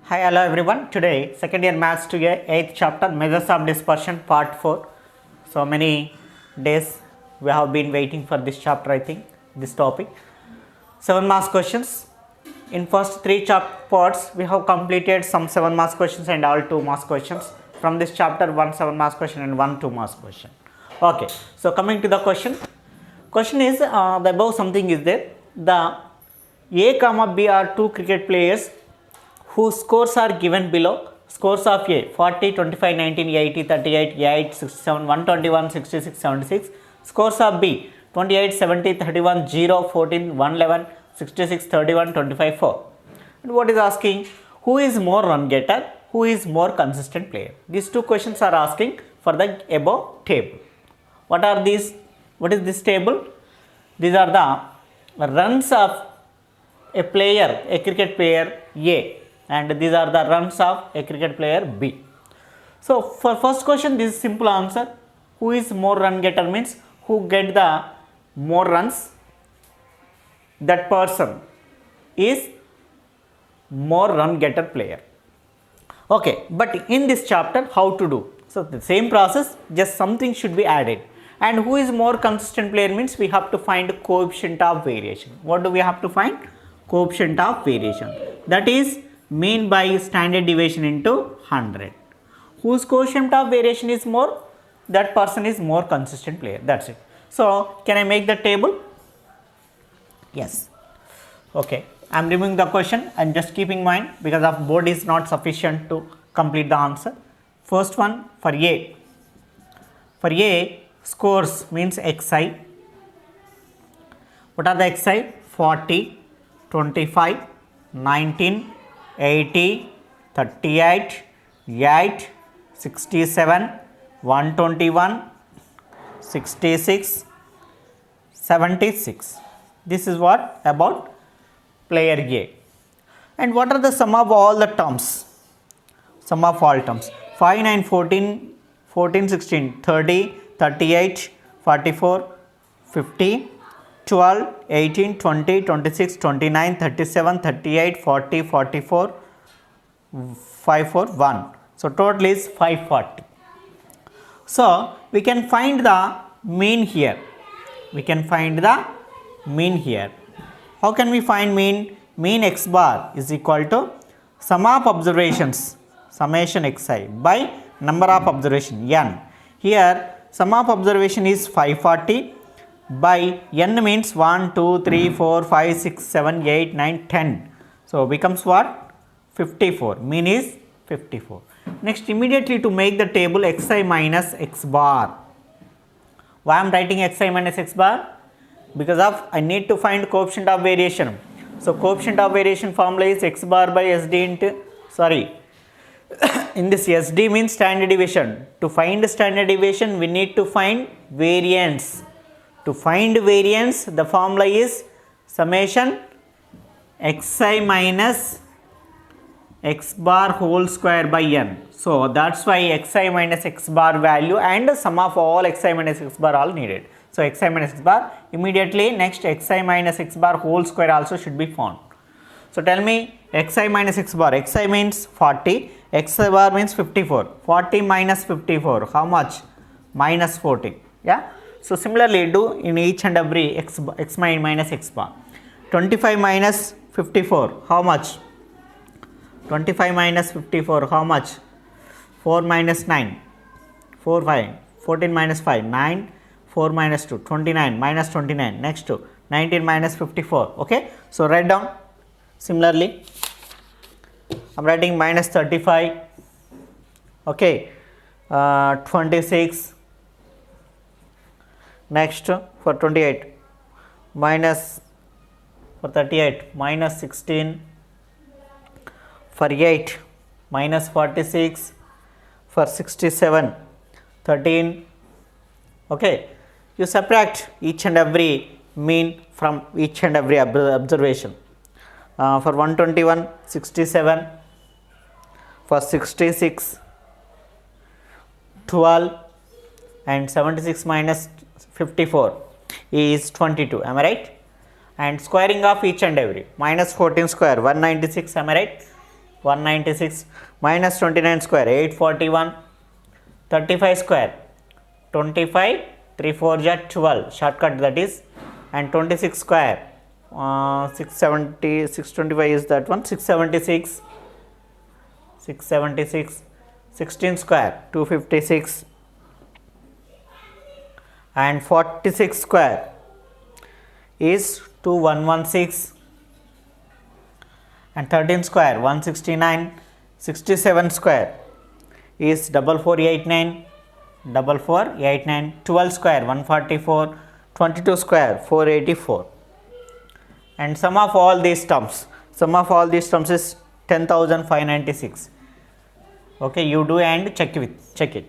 Hi, hello everyone. Today, second year maths to year 8th chapter, measures of dispersion, part 4. So many days we have been waiting for this chapter, I think, this topic. 7 marks questions. In first 3 parts, we have completed some 7 marks questions and all 2 marks questions. From this chapter, 1 7 marks question and 1 2 marks question. Okay, so coming to the question. Question is, the above something is there. The A comma B are two cricket players whose scores are given below. Scores of A 40, 25, 19, 80, 38, 8, 67, 121, 66, 76. Scores of B 28, 70, 31, 0, 14, 111, 66, 31, 25, 4. And what is asking? Who is more run getter? Who is more consistent player? These two questions are asking for the above table. What are these? What is this table? These are the runs of a player, a cricket player A, and these are the runs of a cricket player B. So for first question, this is simple answer. Who is more run getter means who get the more runs, that person is more run getter player. Okay, but in this chapter, how to do? So the same process, just something should be added. And who is more consistent player means we have to find coefficient of variation. What do we have to find? Coefficient of variation. That is mean by standard deviation into 100. Whose coefficient of variation is more? That person is more consistent player. That's it. So can I make the table? Yes. Okay. I am removing the question and just keeping in mind because of board is not sufficient to complete the answer. First one for A. For A, scores means xi. What are the xi? 40, 25, 19, 80, 38, 8, 67, 121, 66, 76. This is what about player A. And what are the sum of all the terms? Sum of all terms. 5, 9, 14, 14, 16, 30, 38, 44, 50, 12, 18, 20, 26, 29, 37, 38, 40, 44, 54, 1. So total is 540. So we can find the mean here. We can find the mean here. How can we find mean? Mean x bar is equal to sum of observations, summation xi by number of observation n. Here sum of observation is 540 by n means 1, 2, 3, 4, 5, 6, 7, 8, 9, 10. So becomes what? 54. Mean is 54. Next, immediately to make the table xi minus x bar. Why I am writing xi minus x bar? Because of I need to find coefficient of variation. So coefficient of variation formula is x bar by sd into, in this sd means standard deviation. To find standard deviation, we need to find variance. To find variance, the formula is summation xi minus x bar whole square by n. So that's why xi minus x bar value and sum of all xi minus x bar all needed. So xi minus x bar, immediately next xi minus x bar whole square also should be found. So tell me xi minus x bar, xi means 40, x bar means 54. 40 minus 54, how much? Minus 14. Yeah. So similarly do in each and every x minus x bar. 25 minus 54, how much? 25 minus 54, how much? 4 minus 9, 4, 5, 14 minus 5, 9, 4 minus 2, 29, minus 29, next to 19 minus 54, okay. So write down, similarly, I am writing minus 35, okay, 26, next for 28, minus, for 38, minus 16, for 8, minus 46, for 67, 13, okay. You subtract each and every mean from each and every observation. For 121, 67, for 66, 12, and 76 minus 54 is 22. Am I right? And squaring of each and every. Minus 14 square, 196. Am I right? 196 minus 29 square 841, 35 square 25, 3 4 ja 12 shortcut that is, and 26 square 670, 625 is that one, 676, 676, 16 square 256, and 46 square is 2116, and 13 square 169, 67 square is 4489, 4489, 12 square 144, 22 square 484, and sum of all these terms is 10,596. Okay, you do and check it.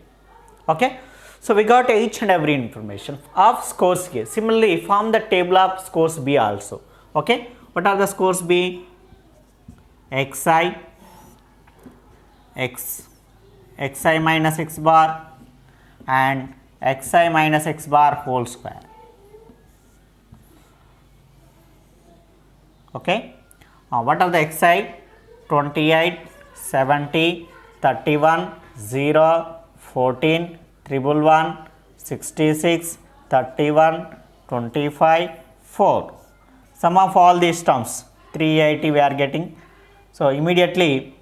Okay, so we got each and every information of scores A. Similarly, form the table of scores B also. Okay, what are the scores B? xi minus x bar and xi minus x bar whole square. Okay, what are the xi? 28, 70, 31, 0, 14, 111, 66, 31, 25, 4. Sum of all these terms 380 we are getting. So immediately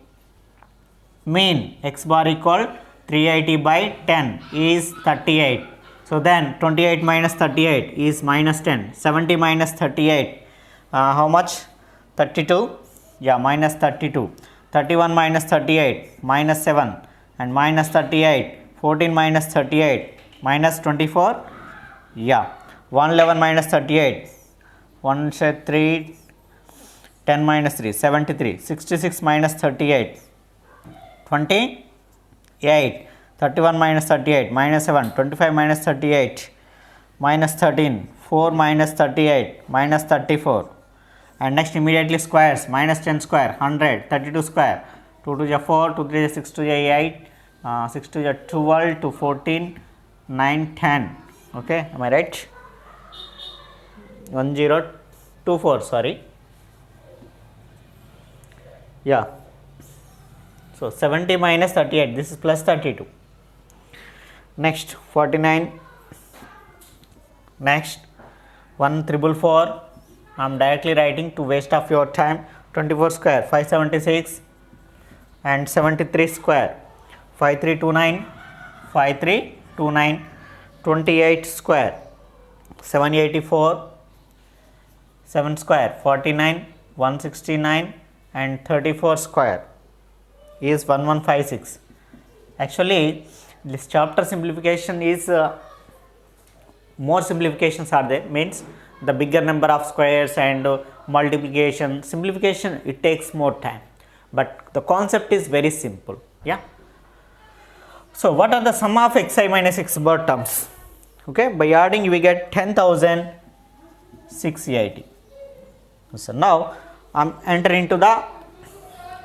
mean x bar equal 380 by 10 is 38. So then 28 minus 38 is minus 10. 70 minus 38 how much? 32. Yeah, minus 32. 31 minus 38 minus 7 and minus 38. 14 minus 38 minus 24. Yeah, 111 minus 38. 1 shed 3. 10 minus 3 73. 66 minus 38 28. 31 minus 38 minus 7. 25 minus 38 minus 13. 4 minus 38 minus 34. And next immediately squares. Minus 10 square 100. 32 square 2 to the 4, 2 3 6 to the 8, 6 to the 12 to 14, 9 10. Okay, am I right? 1024, sorry. Yeah, so 70 minus 38, this is plus 32. Next 49. Next 1444, I am directly writing to waste of your time. 24 square 576 and 73 square 5329, 5329. 28 square 784, 7 square 49, 169 and 34 square is 1156. Actually this chapter simplification is more simplifications are there, means the bigger number of squares and multiplication, simplification it takes more time, but the concept is very simple. Yeah, so what are the sum of xi minus x bar terms? Okay, by adding we get 10,680. So now I am entering into the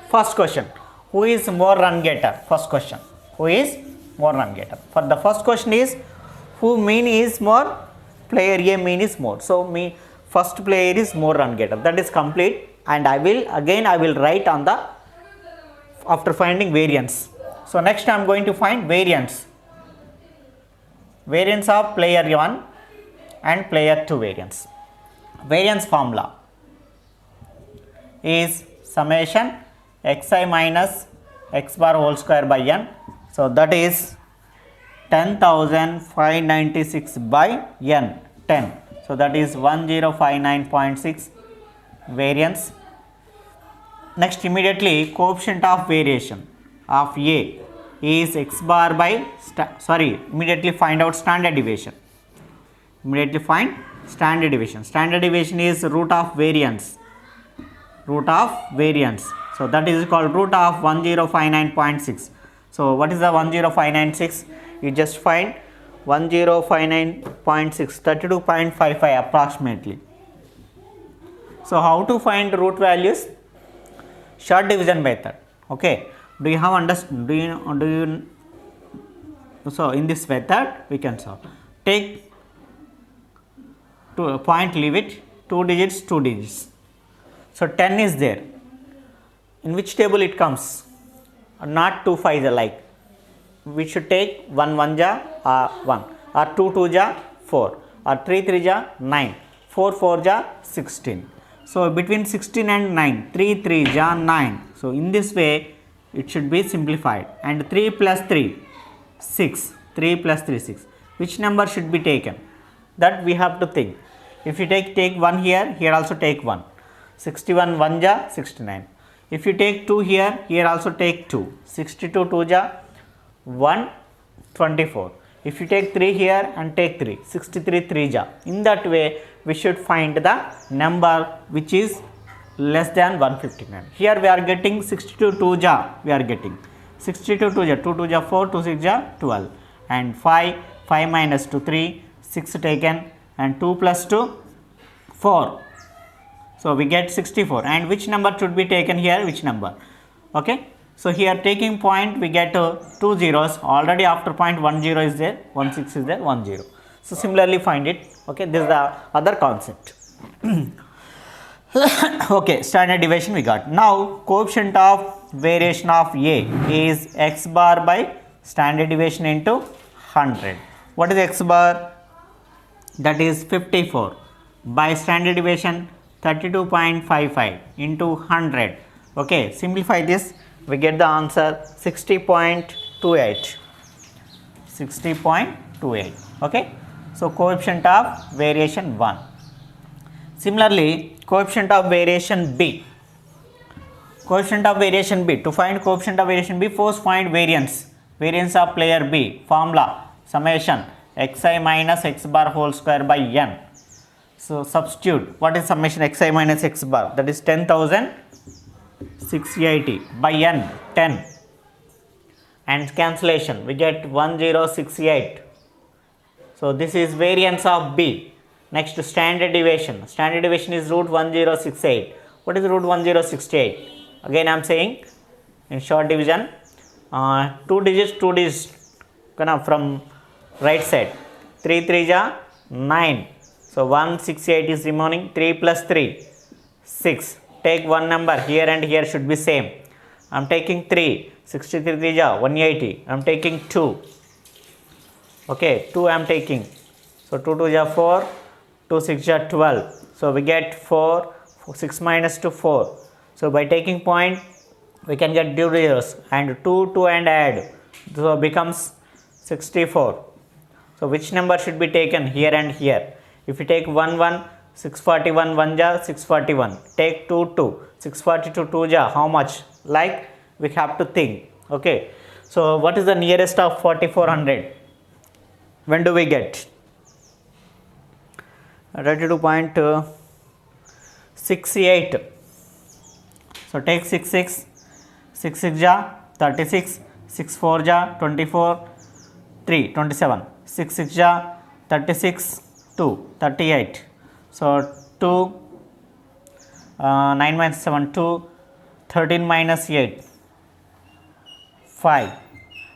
first question. Who is more run getter? First question. Who is more run getter? For the first question is who mean is more, player A mean is more. So me first player is more run getter. That is complete, and I will write on the after finding variance. So next I am going to find variance. Variance of player 1 and player 2 variance. Variance formula is summation xi minus x bar whole square by n. So that is 10,596 by n, 10. So that is 1059.6 variance. Next immediately coefficient of variation of A is x bar by immediately find out standard deviation. Immediately find standard deviation. Standard deviation is root of variance. Root of variance. So that is called root of 1059.6. So what is the 1059.6? You just find 1059.6, 32.55 approximately. So how to find root values? Short division method. Okay. Do you have understood? So in this method we can solve. Take to a point, leave it 2 digits, 2 digits. So 10 is there. In which table it comes? Not 2 5s alike. We should take 1 1 ja 1, or 2 2 ja 4, or 3 3 ja 9, 4 4 ja 16. So between 16 and 9, 3 3 ja 9. So in this way it should be simplified. And 3 plus 3 6, 3 plus 3 6. Which number should be taken? That we have to think. If you take 1 here, here also take 1. 61 1 ja 69. If you take 2 here, here also take 2. 62 2 ja 124. If you take 3 here and take 3, 63 3 ja. In that way we should find the number which is less than 159. Here we are getting 62 2 ja, we are getting 62 2 ja, 2 2 ja 4, 2 6 ja 12, and 5 minus 2 3, 6 taken, and 2 plus 2 4. So we get 64. And which number should be taken here? Which number? Okay. So here taking point, we get 2 zeros. Already after point 1 0 is there, 1 6 is there, 1 0. So similarly find it. Okay. This is the other concept. Okay. Standard deviation we got. Now coefficient of variation of A is x bar by standard deviation into 100. What is x bar? That is 54 by standard deviation 32.55 into 100. Okay, simplify this, we get the answer 60.28. 60.28. Okay, so coefficient of variation 1. Similarly, coefficient of variation B. Coefficient of variation B. To find coefficient of variation B, first find variance. Variance of player B. Formula summation xi minus x bar whole square by n. So substitute. What is summation xi minus x bar? That is 10,680 by n, 10. And cancellation, we get 1068. So this is variance of B. Next, standard deviation. Standard deviation is root 1068. What is root 1068? Again I am saying in short division, 2 digits from right side. 3 3 ja 9. So 168 is remaining. 3 plus 3 6. Take one number here and here should be same. I am taking 3. 63 3 ja 180. I am taking 2. Okay, 2 I am taking. So 2 2 ja 4. 2 6 ja 12. So we get 4. 6 minus 2 4. So by taking point we can get 2 zeros and 2 2 and add. So becomes 64. So which number should be taken here and here? If you take 1 1, 641 1 ja 641. Take 2 2, 642 2 ja how much? Like we have to think. Okay. So what is the nearest of 4400? When do we get? 32.68. So take 6 6, 6 6 ja 36, 6 4 ja 24, 3 27, 6 6 ja 36, 2 38. So 2 9 minus 7 2, 13 minus 8 5,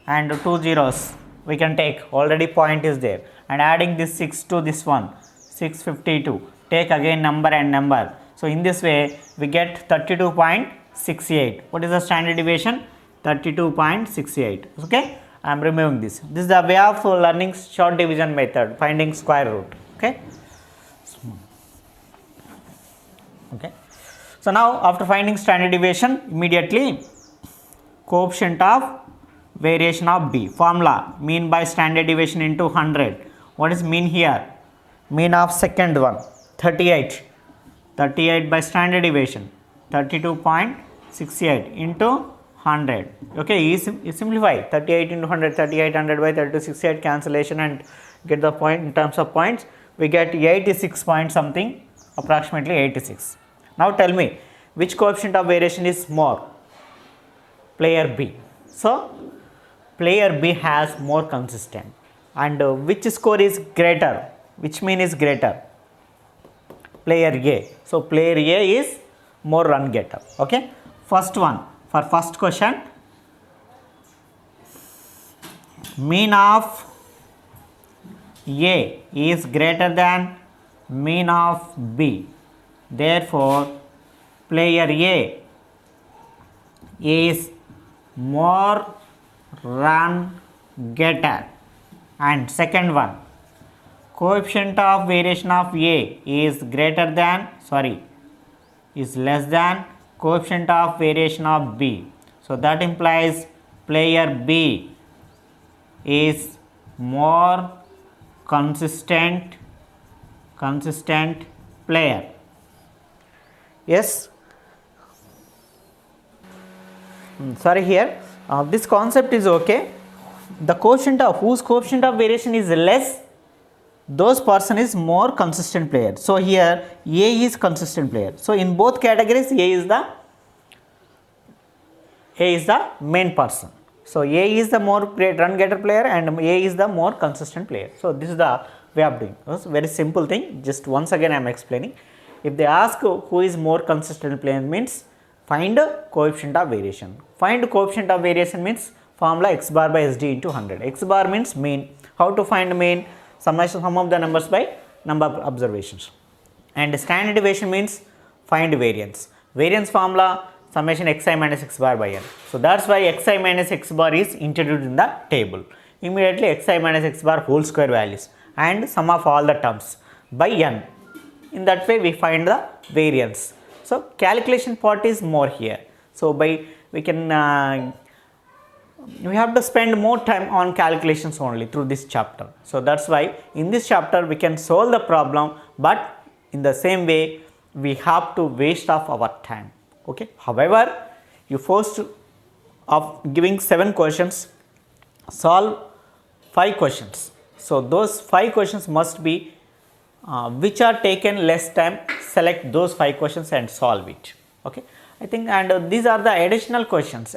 and 2 zeros we can take, already point is there, and adding this 6 to this one 652. Take again number and number. So in this way we get 32.68. What is the standard deviation? 32.68. Okay, I am removing this. This is the way of learning short division method, finding square root. Okay. Okay. So now after finding standard deviation, immediately coefficient of variation of B. Formula mean by standard deviation into 100. What is mean here? Mean of second one 38. 38 by standard deviation 32.68 into 100. Okay, you simplify 38 into 100, 3800 by 3268, cancellation and get the point in terms of points. We get 86 point something, approximately 86. Now tell me which coefficient of variation is more? Player B. So player B has more consistent, and which score is greater? Which mean is greater? Player A. So player A is more run getter. Okay. First one, for first question, mean of A is greater than mean of B. Therefore player A is more run getter. And second one, coefficient of variation of A is greater than, is less than coefficient of variation of B. So that implies player B is more consistent player. Yes. Here this concept is okay. The coefficient of whose coefficient of variation is less, those person is more consistent player. So here A is consistent player. So in both categories A is the main person. So A is the more great run getter player and A is the more consistent player. So this is the way of doing. It's a very simple thing. Just once again I am explaining. If they ask who is more consistent player, means find coefficient of variation. Find coefficient of variation means formula x bar by SD into 100. X bar means mean. How to find mean? Summation sum of the numbers by number of observations. And standard deviation means find variance. Variance formula summation xi minus x bar by n. So that's why xi minus x bar is introduced in the table. Immediately xi minus x bar whole square values and sum of all the terms by n. In that way we find the variance. So calculation part is more here. So we have to spend more time on calculations only through this chapter. So that's why in this chapter we can solve the problem, but in the same way we have to waste off our time. Okay. However, you first of giving 7 questions, solve 5 questions. So those 5 questions must be which are taken less time. Select those 5 questions and solve it. Okay. I think, and these are the additional questions.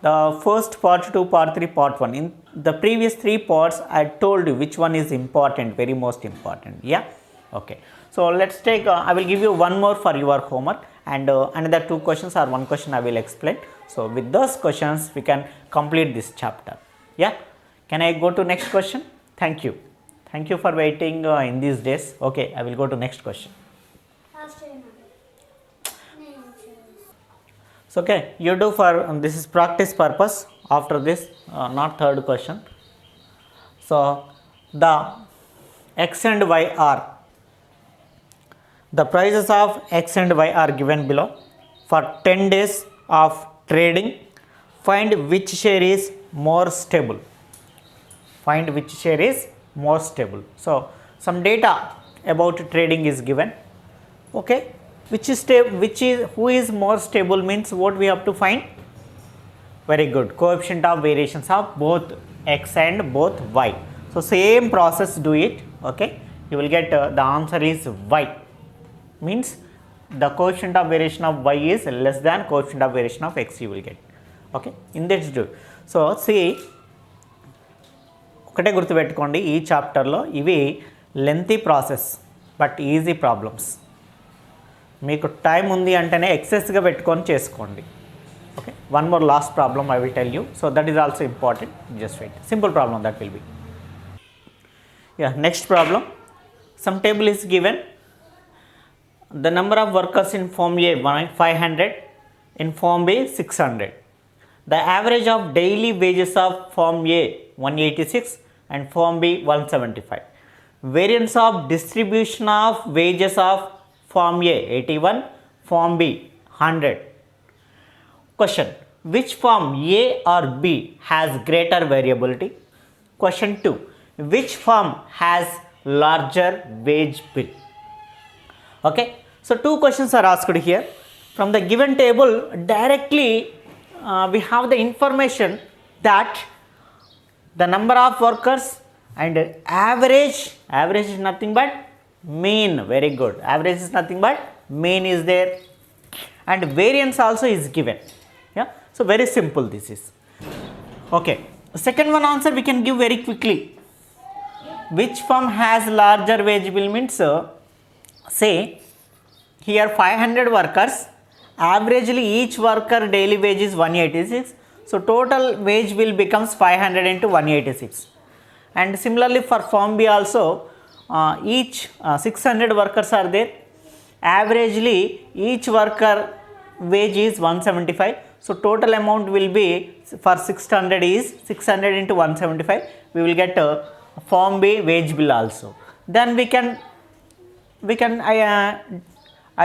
The first, part 2, part 3, part 1. In the previous 3 parts, I told you which one is important, very most important. Yeah. Okay. So let's take. I will give you one more for your homework, and another 2 questions or 1 question I will explain. So with those questions, we can complete this chapter. Yeah. Can I go to next question? Thank you. Thank you for waiting in these days. Okay. I will go to next question. So okay, you do for this is practice purpose. After this, not third question. So the x and y are, the prices of x and y are given below. For 10 days of trading, find which share is more stable. Find which share is more stable. So some data about trading is given. Okay. Who is more stable means what we have to find? Very good. Coefficient of variations of both x and both y. So same process, do it. Okay. You will get the answer is y. Means the coefficient of variation of y is less than coefficient of variation of x, you will get. Okay. In this do. So see, ఒకటే గుర్తుపెట్టుకోండి, ఈ చాప్టర్లో ఇవి lengthy process but easy problems. మీకు time ఉంది అంటేనే ఎక్సెస్గా పెట్టుకొని చేసుకోండి. Okay. One more last problem I will tell you. So that is also important. Just wait. Simple problem that will be. Yeah, next problem. Some table is given. The number of workers in form A 500, in form B 600. The average of daily wages of form A 186 and form B 175. Variance of distribution of wages of form A 81, form B 100. Question: which form A or B has greater variability? Question 2: which firm has larger wage bill? Okay. So 2 questions are asked here. From the given table, directly we have the information that the number of workers and average is nothing but mean. Very good. Average is nothing but mean is there, and variance also is given. Yeah. So very simple this is. Okay. Second one answer we can give very quickly. Which firm has larger wage bill means, say here 500 workers, averagely each worker daily wage is 186. So total wage bill becomes 500 into 186. And similarly for firm B also, each 600 workers are there. Averagely each worker wage is 175. So total amount will be for 600 is 600 into 175. We will get Form B wage bill also. Then we can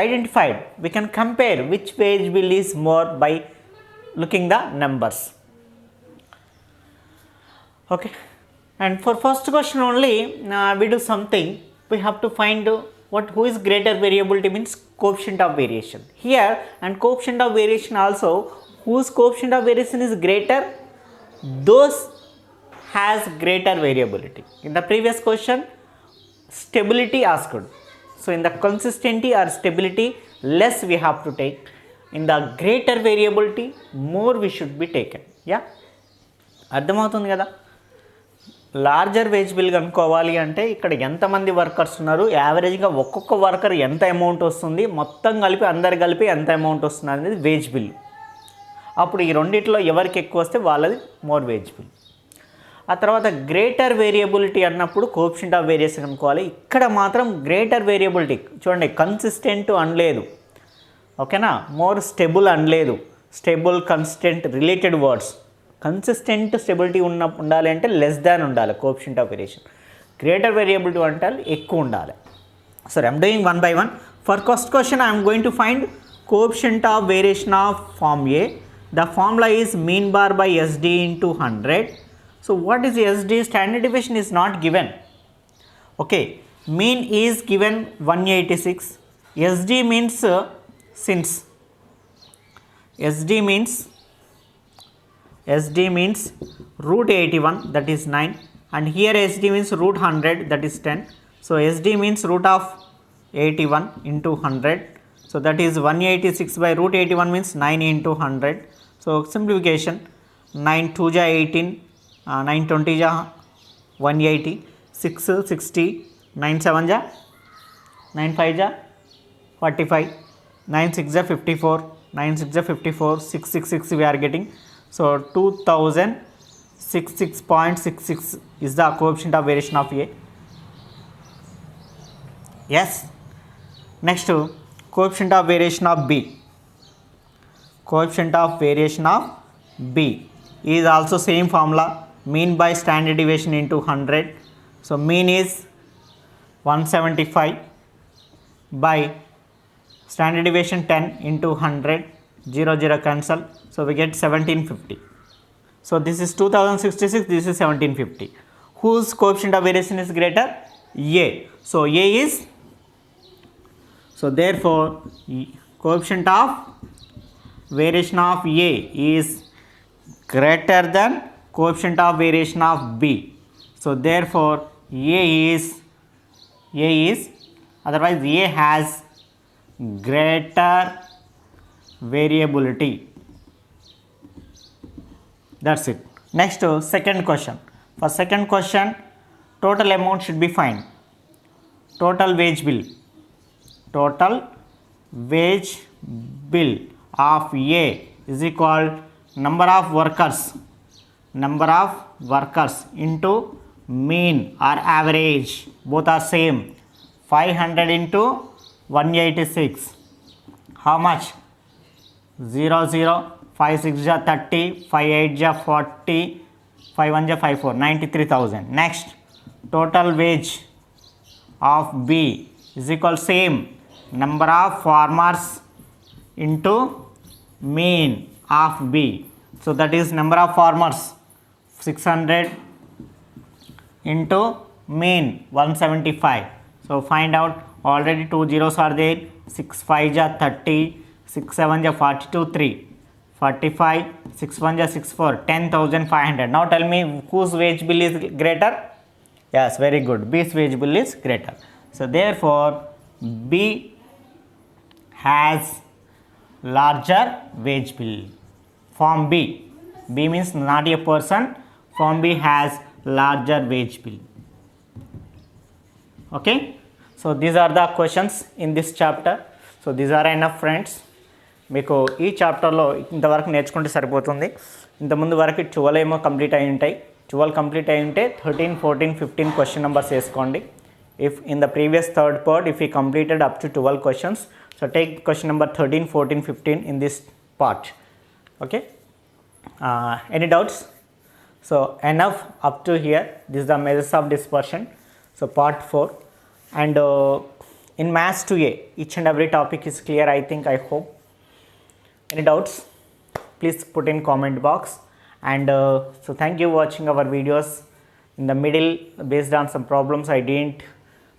identify, we can compare which wage bill is more by looking the numbers. Okay, and for first question only we do something. We have to find who is greater variability means coefficient of variation here, and coefficient of variation also, whose coefficient of variation is greater, those has greater variability. In the previous question stability asked, so in the consistency or stability less we have to take, in the greater variability more we should be taken. Yeah, అర్థమవుతుంది కదా. Larger veg bill కనుక్కోవాలి అంటే ఇక్కడ ఎంతమంది workers ఉన్నారు, యావరేజ్గా ఒక్కొక్క worker ఎంత అమౌంట్ వస్తుంది, మొత్తం కలిపి అందరు కలిపి ఎంత అమౌంట్ వస్తుంది అనేది వేజ్ బిల్. అప్పుడు ఈ రెండిట్లో ఎవరికి ఎక్కువ వస్తే వాళ్ళది మోర్ వేజ్ బిల్. ఆ తర్వాత గ్రేటర్ వేరియబిలిటీ అన్నప్పుడు కోఎఫిషియంట్ ఆఫ్ వేరియేషన్ అనుకోవాలి. ఇక్కడ మాత్రం గ్రేటర్ వేరియబిలిటీ చూడండి, కన్సిస్టెంట్ అనలేదు, ఓకేనా, మోర్ స్టెబుల్ అనలేదు. Stable, consistent related words. Consistent stability ఉండాలి అంటే లెస్ దాన్ ఉండాలి coefficient of variation. Greater variability అంటే ఎక్కువ ఉండాలి. So I'm doing one by one. For first question I'm going to find coefficient of variation of firm A. The formula is mean bar by SD into 100. So what is SD? Standard deviation is not given. Okay, mean is given 186. SD means since SD means root 81, that is 9, and here SD means root 100, that is 10. So SD means root of 81 into 100. So that is 186 by root 81 means 9 into 100. So simplification, 9 2 ja 18, 9 20 ja 180, 6 60, 9 7 ja 9 5 ja 45, 9 6 ja 54, 9 6 ja 54, 666 we are getting. So 2066.66 is the coefficient of variation of A. Yes. Next, coefficient of variation of B. Coefficient of variation of B is also same formula, mean by standard deviation into 100. So mean is 175 by standard deviation 10 into 100, 0 0 cancel, so we get 1750. So this is 2066, this is 1750. Whose coefficient of variation is greater? A. So A is, so therefore coefficient of variation of A is greater than coefficient of variation of B. So therefore A is, otherwise A has greater variability. That's it. Next, second question. For second question, total amount should be find. Total wage bill. Total wage bill of A is equal number of workers into mean or average, both are same. 500 into 186. How much? 0 0, 5 6 ja 30, 5 8 ja 40, 5 1 ja 54, 93,000. Next, total wage of B is equal same, number of farmers into mean of B. So that is number of farmers 600 into mean 175. So find out, already 2 zeros are there, 6 5 ja 30, 6 7 ja 42, 3 45, 6 1 ja 64, 10,500. Now tell me whose wage bill is greater? Yes, very good, B's wage bill is greater. So therefore B has larger wage bill. Form B, B means not a person, Form B has larger wage bill. Okay, so these are the questions in this chapter. So these are enough friends. మీకు ఈ చాప్టర్లో ఇంతవరకు నేర్చుకుంటే సరిపోతుంది. ఇంతకుముందు వరకు 12 ఏమో complete అయి ఉంటాయి. 12 కంప్లీట్ అయి ఉంటే 13 14 15 క్వశ్చన్ నెంబర్స్ వేసుకోండి. If in the previous third part if you completed up to 12 questions, so take question number 13 14 15 in this part. Okay, any doubts? So enough up to here. This is the measures of dispersion. So part 4, and in maths 2A, each and every topic is clear, I think, I hope. Any doubts? Please put in comment box. And so thank you for watching our videos. In the middle, based on some problems, I didn't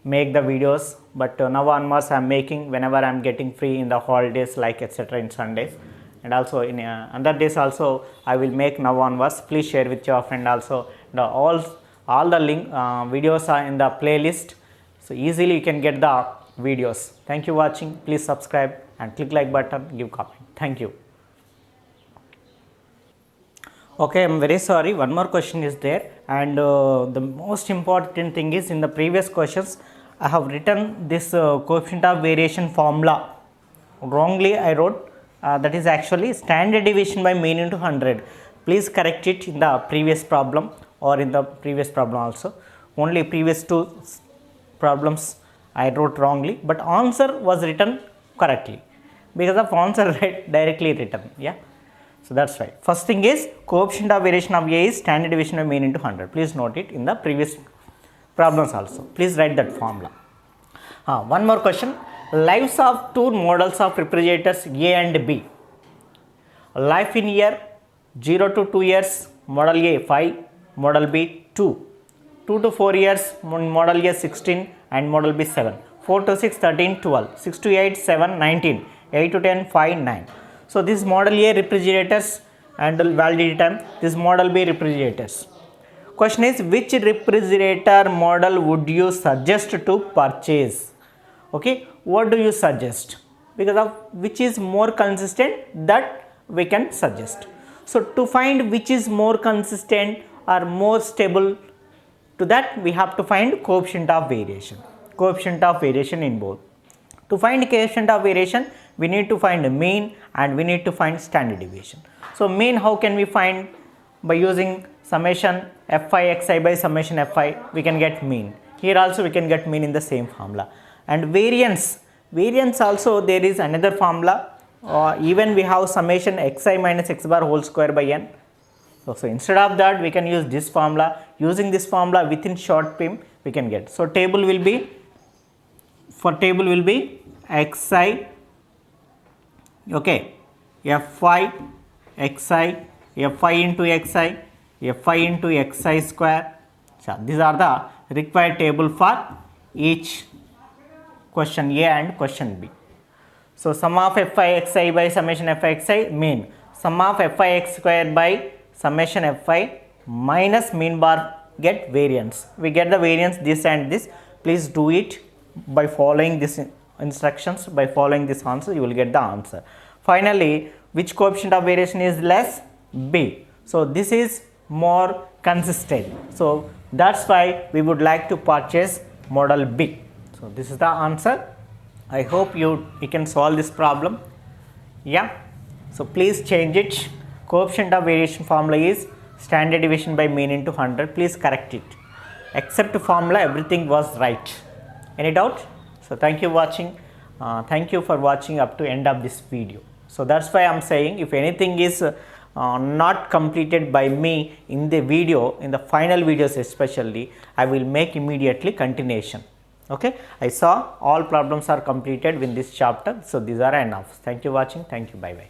make the videos, but now onwards I am making whenever I am getting free in the holidays, like etc. in Sundays, and also in other days also I will make now onwards. Please share with your friend also. All the link videos are in the playlist, so easily you can get the videos. Thank you for watching. Please subscribe and click like button, give comment. Thank you. Okay, I am very sorry, one more question is there, and the most important thing is, in the previous questions I have written this coefficient of variation formula wrongly. I wrote that is actually standard deviation by mean into 100. Please correct it in the previous problem or in the previous problem also. Only previous 2 problems I wrote wrongly, but answer was written correctly because of answer directly written. Yeah. So that's why. First thing is, coefficient of variation of A is standard deviation by mean into 100. Please note it in the previous problems also. Please write that formula. One more question. Lives of 2 models of refrigerators A and B. Life in year 0 to 2 years, model A 5, model B 2. 2 to 4 years, model A 16 and model B 7. 4 to 6, 13, 12. 6 to 8, 7, 19. 8 to 10, 5, 9. So this model A refrigerators and validity time, this model B refrigerators. Question is, which refrigerator model would you suggest to purchase? Okay, what do you suggest? Because of which is more consistent, that we can suggest. So to find which is more consistent or more stable, to that we have to find coefficient of variation. Coefficient of variation in both. To find coefficient of variation, we need to find a mean and we need to find standard deviation. So mean, how can we find? By using summation fi xi by summation fi, we can get mean. Here also we can get mean in the same formula. And variance also there is another formula. Even we have summation xi minus x bar whole square by n. So instead of that, we can use this formula. Using this formula within short pim, we can get. So table will be xi, okay, fi xi, fi into xi, fi into xi square. So these are the required table for each question A and question B. So sum of fi xi by summation fi xi mean. Sum of fi x square by summation fi minus mean bar get variance. We get the variance this and this. Please do it by following this instructions. By following this answer, you will get the answer. Finally, which coefficient of variation is less? B. So this is more consistent. So that's why we would like to purchase model B. So this is the answer. I hope you can solve this problem. Yeah. So please change it. Coefficient of variation formula is standard deviation by mean into 100. Please correct it. Except formula, everything was right. Any doubt? So thank you for watching. Thank you for watching up to end of this video. So that's why I'm saying, if anything is not completed by me in the video, in the final videos especially, I will make immediately continuation. Okay, I saw all problems are completed in this chapter, so these are enough. Thank you for watching. Thank you. Bye bye.